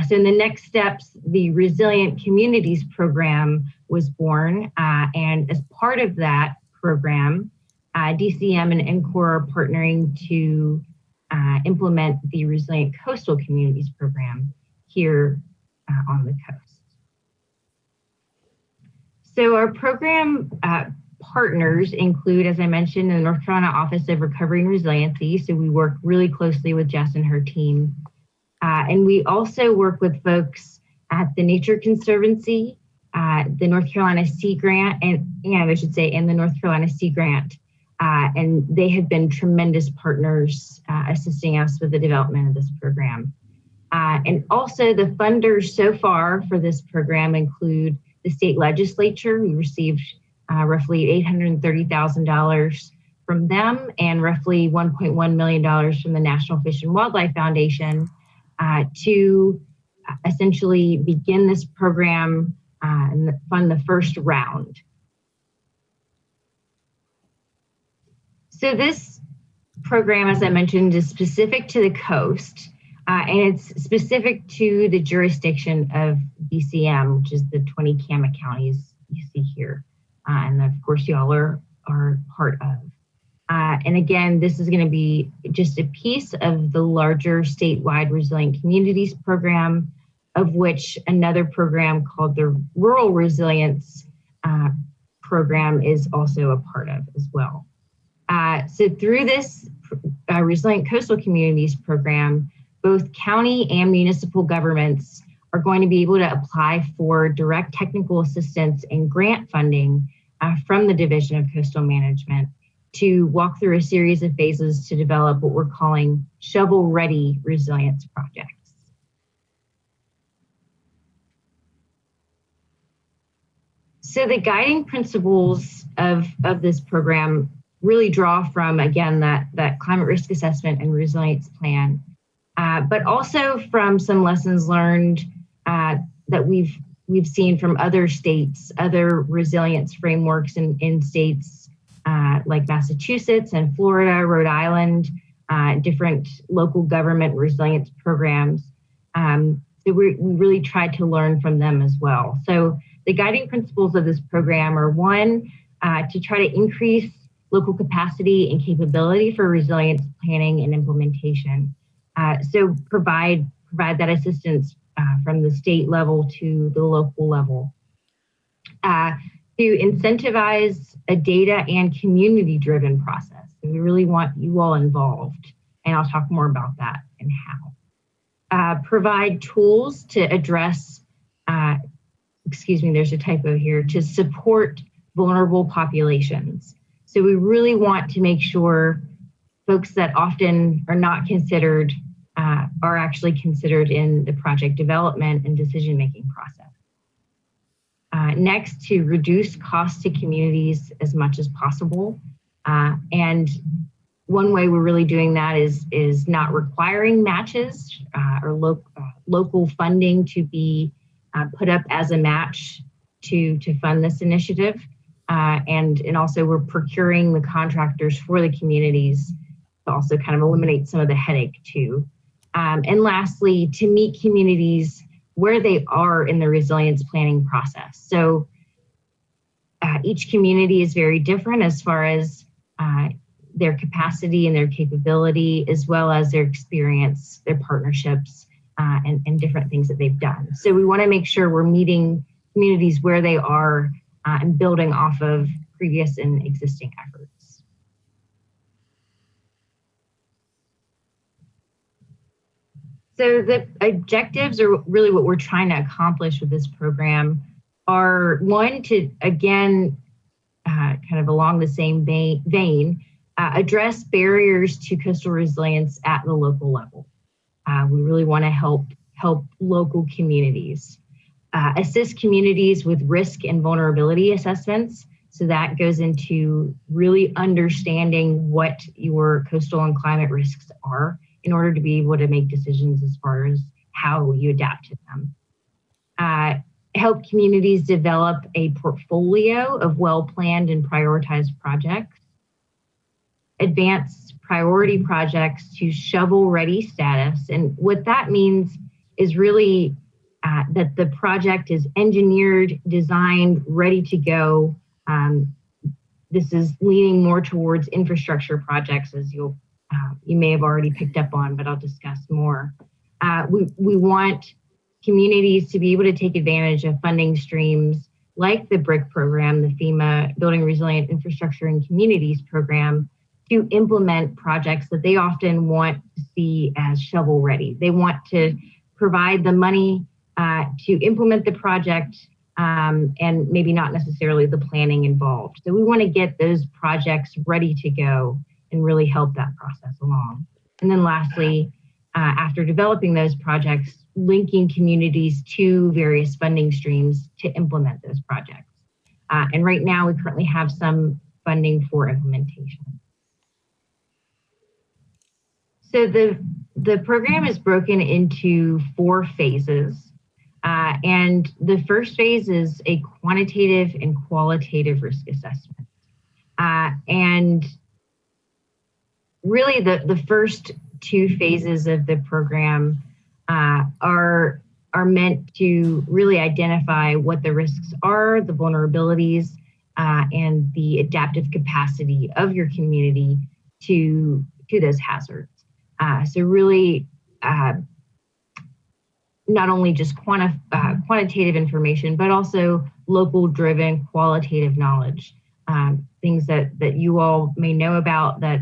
So in the next steps, the Resilient Communities Program was born. And as part of that program, DCM and NCORE are partnering to implement the Resilient Coastal Communities Program here on the coast. So our program partners include, as I mentioned, the North Carolina Office of Recovery and Resiliency. So we work really closely with Jess and her team. And we also work with folks at the Nature Conservancy, the North Carolina Sea Grant, and the North Carolina Sea Grant. And they have been tremendous partners assisting us with the development of this program. And also the funders so far for this program include the state legislature. We received roughly $830,000 from them and roughly $1.1 million from the National Fish and Wildlife Foundation to essentially begin this program and fund the first round. So this program, as I mentioned, is specific to the coast, and it's specific to the jurisdiction of DCM, which is the 20 CAMA counties you see here, and of course y'all are part of. And again, this is going to be just a piece of the larger statewide Resilient Communities Program, of which another program called the Rural Resilience Program is also a part of as well. So through this Resilient Coastal Communities Program, both county and municipal governments are going to be able to apply for direct technical assistance and grant funding from the Division of Coastal Management to walk through a series of phases to develop what we're calling shovel-ready resilience projects. So the guiding principles of this program really draw from, again, that climate risk assessment and resilience plan. but also from some lessons learned that we've seen from other states, other resilience frameworks in states like Massachusetts and Florida, Rhode Island, different local government resilience programs. So we really tried to learn from them as well. So the guiding principles of this program are, one, to try to increase local capacity and capability for resilience planning and implementation. So provide that assistance from the state level to the local level. To incentivize a data and community-driven process. So we really want you all involved, and I'll talk more about that and how. Provide tools to address, there's a typo here, to support vulnerable populations. So we really want to make sure folks that often are not considered are actually considered in the project development and decision-making process. Next, to reduce costs to communities as much as possible. And one way we're really doing that is not requiring matches or local funding to be put up as a match to fund this initiative. And also we're procuring the contractors for the communities to also kind of eliminate some of the headache too. And lastly, to meet communities where they are in the resilience planning process. So each community is very different as far as their capacity and their capability, as well as their experience, their partnerships, and different things that they've done. So we want to make sure we're meeting communities where they are and building off of previous and existing efforts. So the objectives, are really what we're trying to accomplish with this program, are, one, to, again, kind of along the same vein, address barriers to coastal resilience at the local level. We really want to help local communities. Assist communities with risk and vulnerability assessments. So that goes into really understanding what your coastal and climate risks are in order to be able to make decisions as far as how you adapt to them. Help communities develop a portfolio of well-planned and prioritized projects. Advance priority projects to shovel-ready status. And what that means is really that the project is engineered, designed, ready to go. This is leaning more towards infrastructure projects, as you may have already picked up on, but I'll discuss more. We want communities to be able to take advantage of funding streams like the BRIC program, the FEMA Building Resilient Infrastructure in Communities program, to implement projects that they often want to see as shovel ready. They want to provide the money to implement the project and maybe not necessarily the planning involved. So we want to get those projects ready to go and really help that process along. And then lastly, after developing those projects, linking communities to various funding streams to implement those projects. And right now we currently have some funding for implementation. So the program is broken into 4 phases. And the first phase is a quantitative and qualitative risk assessment. And really the first 2 phases of the program are meant to really identify what the risks are, the vulnerabilities, and the adaptive capacity of your community to those hazards. So really, not only just quantitative information, but also local driven qualitative knowledge, things that you all may know about that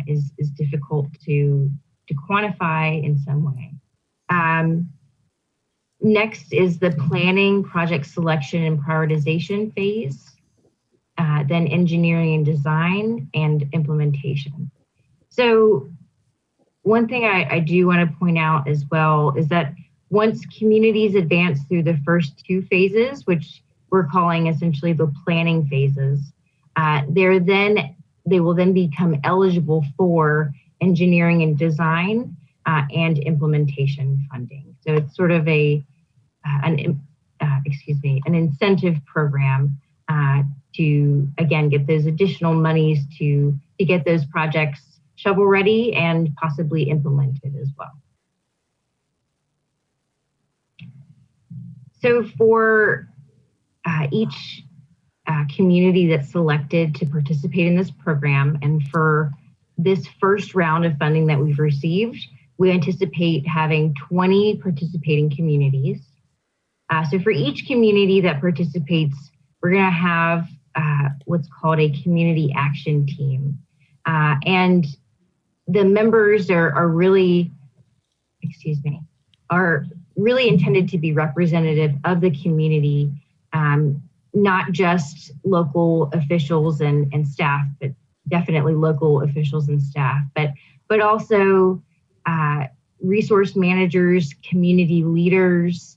is difficult to quantify in some way. Next is the planning, project selection, and prioritization phase, then engineering and design, and implementation. So one thing I do want to point out as well is that once communities advance through the first 2 phases, which we're calling essentially the planning phases, they will then become eligible for engineering and design, and implementation funding. So it's sort of an incentive program to, again, get those additional monies to get those projects shovel ready and possibly implemented as well. So for each community that's selected to participate in this program, and for this first round of funding that we've received, we anticipate having 20 participating communities. So for each community that participates, we're going to have what's called a community action team. And the members are really intended to be representative of the community, not just local officials and staff, but definitely local officials and staff, but also resource managers, community leaders,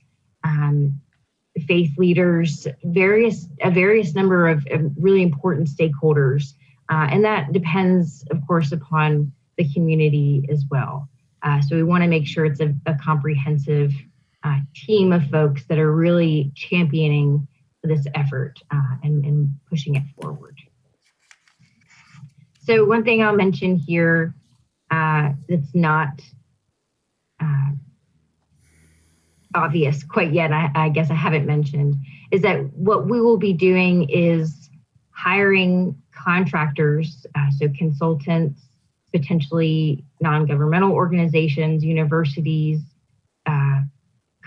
faith leaders, a various number of really important stakeholders. And that depends, of course, upon the community as well. So we want to make sure it's a comprehensive team of folks that are really championing this effort and pushing it forward. So one thing I'll mention here that's not obvious quite yet, I guess I haven't mentioned, is that what we will be doing is hiring contractors, so consultants, potentially non-governmental organizations, universities,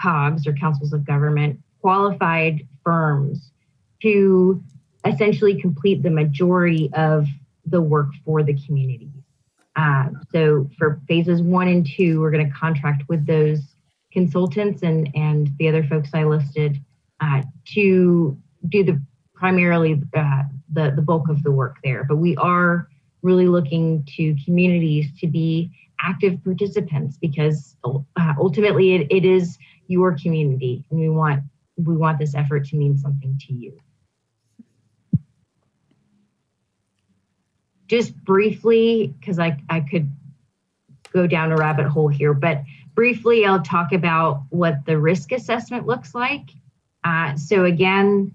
COGs or councils of government, qualified firms to essentially complete the majority of the work for the community. So for phases 1 and 2, we're going to contract with those consultants and the other folks I listed to do primarily the bulk of the work there. But we are really looking to communities to be active participants, because ultimately it is your community, and we want this effort to mean something to you. Just briefly, because I could go down a rabbit hole here, but briefly I'll talk about what the risk assessment looks like. So again,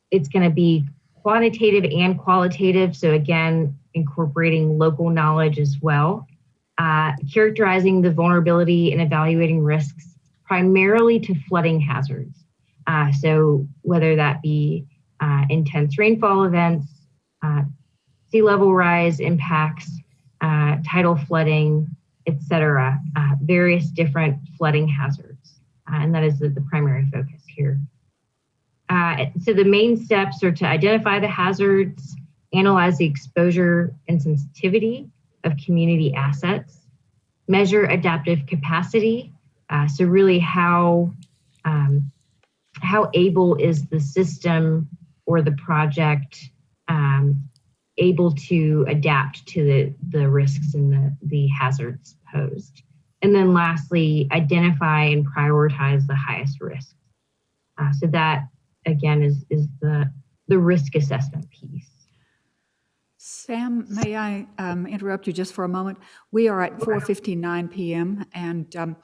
it's going to be quantitative and qualitative. So again, incorporating local knowledge as well. Characterizing the vulnerability and evaluating risks primarily to flooding hazards. So whether that be intense rainfall events, sea level rise impacts, tidal flooding, etc., various different flooding hazards. And that is the primary focus here. So the main steps are to identify the hazards, analyze the exposure and sensitivity of community assets, measure adaptive capacity. So really how able is the system or the project able to adapt to the risks and the hazards posed. And then lastly, identify and prioritize the highest risk. So that, again, is the risk assessment piece. Sam, may I interrupt you just for a moment? We are at 4:59 p.m. and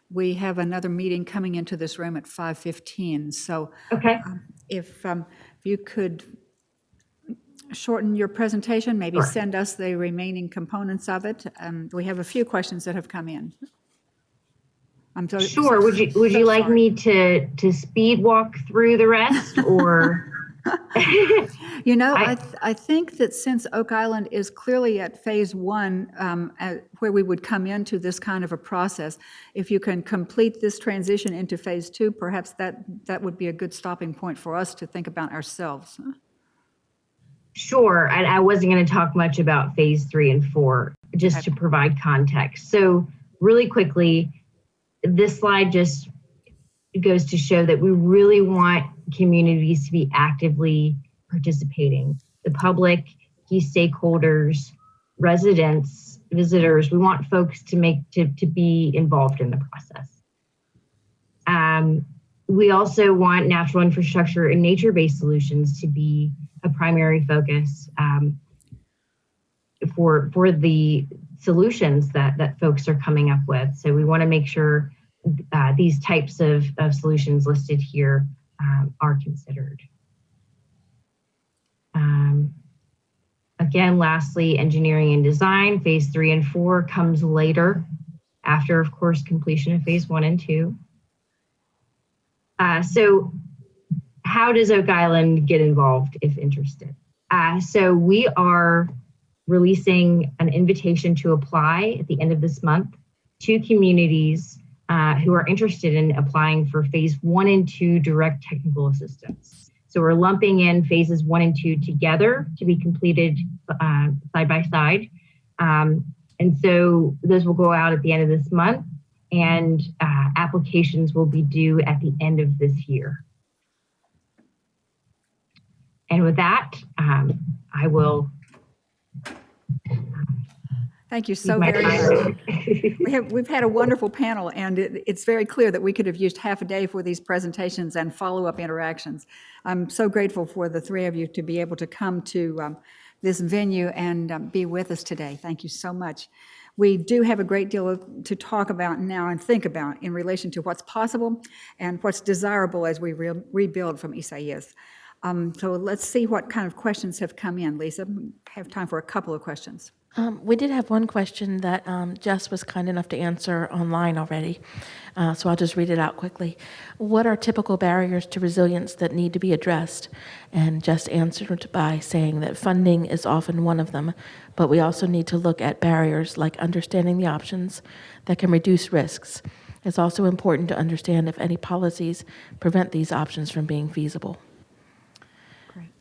we have another meeting coming into this room at 5:15. So Okay. If you could shorten your presentation, maybe Sure. send us the remaining components of it. We have a few questions that have come in. Sure. Would you like me to speed walk through the rest, or? You know, I think that since Oak Island is clearly at phase 1, where we would come into this kind of a process, if you can complete this transition into phase 2, perhaps that would be a good stopping point for us to think about ourselves. Sure. I wasn't going to talk much about phase 3 and 4, just to provide context. So really quickly, this slide just goes to show that we really want communities to be actively participating. The public, key stakeholders, residents, visitors, we want folks to be involved in the process. We also want natural infrastructure and nature-based solutions to be a primary focus for the solutions that folks are coming up with. So we want to make sure these types of solutions listed here are considered. Again, lastly, engineering and design, phase 3 and 4 comes later, after, of course, completion of phase 1 and 2. So how does Oak Island get involved if interested? So we are releasing an invitation to apply at the end of this month to communities who are interested in applying for phase 1 and 2 direct technical assistance. So we're lumping in phases 1 and 2 together to be completed side by side. And so those will go out at the end of this month, and applications will be due at the end of this year. And with that, I will. Thank you so very much. We've had a wonderful panel, and it's very clear that we could have used half a day for these presentations and follow-up interactions. I'm so grateful for the three of you to be able to come to this venue and be with us today. Thank you so much. We do have a great deal to talk about now and think about in relation to what's possible and what's desirable as we rebuild from Isaias. So let's see what kind of questions have come in. Lisa, we have time for a couple of questions. We did have one question that Jess was kind enough to answer online already, so I'll just read it out quickly. What are typical barriers to resilience that need to be addressed? And Jess answered by saying that funding is often one of them, but we also need to look at barriers like understanding the options that can reduce risks. It's also important to understand if any policies prevent these options from being feasible.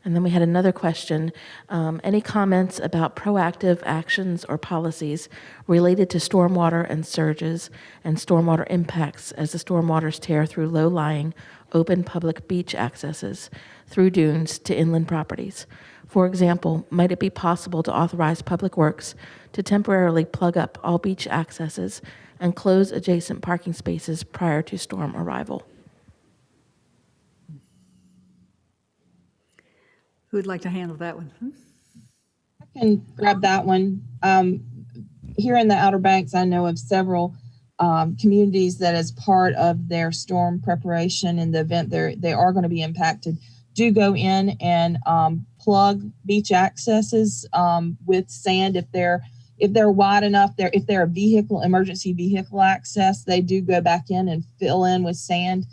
And then we had another question. Any comments about proactive actions or policies related to stormwater and surges and stormwater impacts as the stormwaters tear through low-lying, open public beach accesses through dunes to inland properties? For example, might it be possible to authorize Public Works to temporarily plug up all beach accesses and close adjacent parking spaces prior to storm arrival? Who'd like to handle that one? I can grab that one. Here in the Outer Banks, I know of several communities that, as part of their storm preparation in the event they are going to be impacted, do go in and plug beach accesses with sand if they're wide enough. If they're emergency vehicle access, they do go back in and fill in with sand.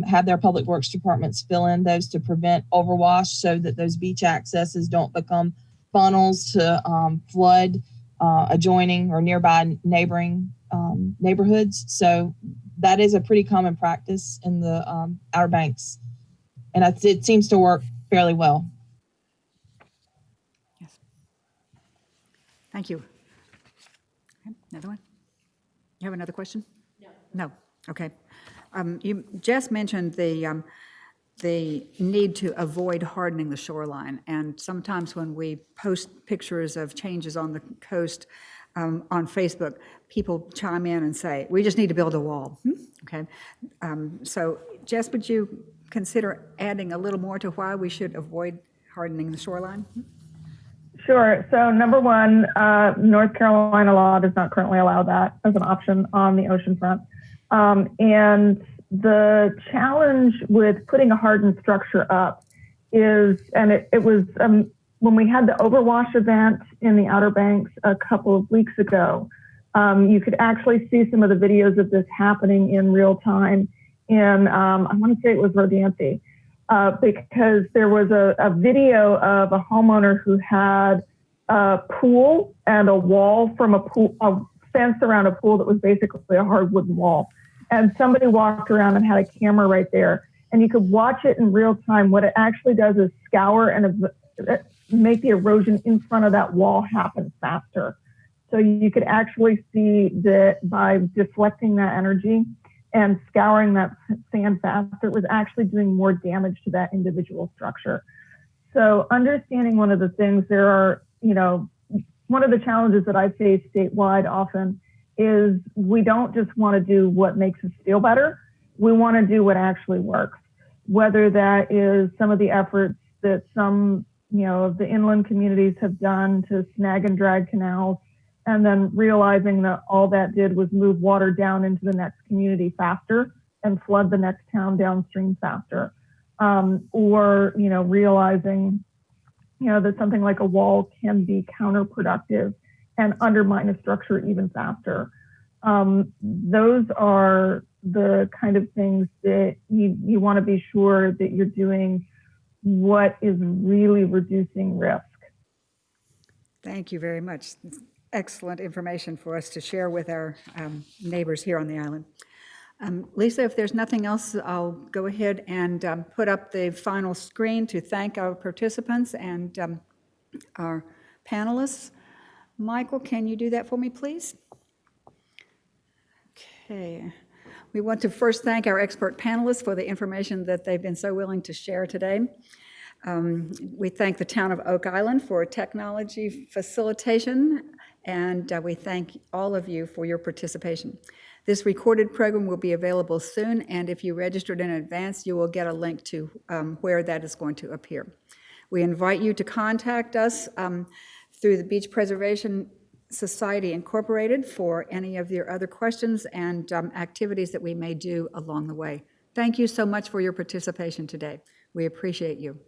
Have their public works departments fill in those to prevent overwash so that those beach accesses don't become funnels to flood adjoining or nearby neighboring neighborhoods. So that is a pretty common practice in the Outer Banks, and it seems to work fairly well. Yes. Thank you. Okay, another one? You have another question? No. No. Okay. You just mentioned the need to avoid hardening the shoreline, and sometimes when we post pictures of changes on the coast on Facebook, people chime in and say, we just need to build a wall. Okay, so Jess, would you consider adding a little more to why we should avoid hardening the shoreline? Sure. So number one, North Carolina law does not currently allow that as an option on the oceanfront. And the challenge with putting a hardened structure up is, and it was when we had the overwash event in the Outer Banks a couple of weeks ago, you could actually see some of the videos of this happening in real time in, I want to say it was Resiliency, because there was a video of a homeowner who had a pool and a wall from a fence around a pool that was basically a hard wooden wall. And somebody walked around and had a camera right there. And you could watch it in real time. What it actually does is scour and make the erosion in front of that wall happen faster. So you could actually see that by deflecting that energy and scouring that sand faster, it was actually doing more damage to that individual structure. So understanding one of the things one of the challenges that I face statewide often is we don't just want to do what makes us feel better. We want to do what actually works, whether that is some of the efforts that some, of the inland communities have done to snag and drag canals and then realizing that all that did was move water down into the next community faster and flood the next town downstream faster. Or, realizing, that something like a wall can be counterproductive and undermine a structure even faster. Those are the kind of things that you want to be sure that you're doing what is really reducing risk. Thank you very much. Excellent information for us to share with our neighbors here on the island. Lisa, if there's nothing else, I'll go ahead and put up the final screen to thank our participants and our panelists. Michael, can you do that for me, please? Okay. We want to first thank our expert panelists for the information that they've been so willing to share today. We thank the town of Oak Island for technology facilitation, and we thank all of you for your participation. This recorded program will be available soon, and if you registered in advance, you will get a link to where that is going to appear. We invite you to contact us through the Beach Preservation Society Incorporated for any of your other questions and activities that we may do along the way. Thank you so much for your participation today. We appreciate you.